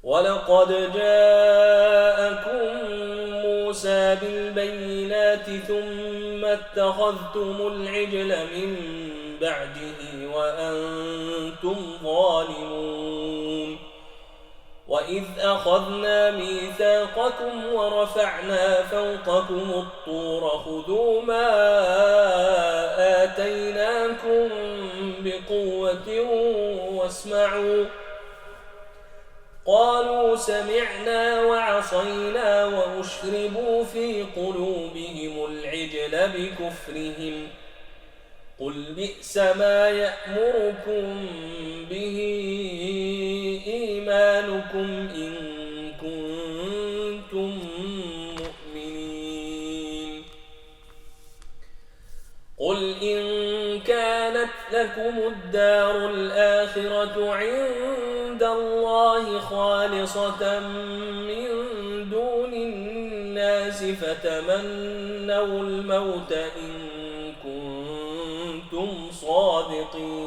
ولقد جاءكم موسى بالبينات ثم اتخذتم العجل من بعده وأنتم ظالمون. وإذ أخذنا ميثاقكم ورفعنا فوقكم الطور خذوا ما آتيناكم بقوة واسمعوا. قالوا سمعنا وعصينا وأشربوا في قلوبهم العجل بكفرهم. قل بئس ما يأمركم به إيمانكم إن كنتم مؤمنين. قل إن كانت لكم الدار الآخرة عند الله خالصة من دون الناس فتمنوا الموت إن كنتم صادقين.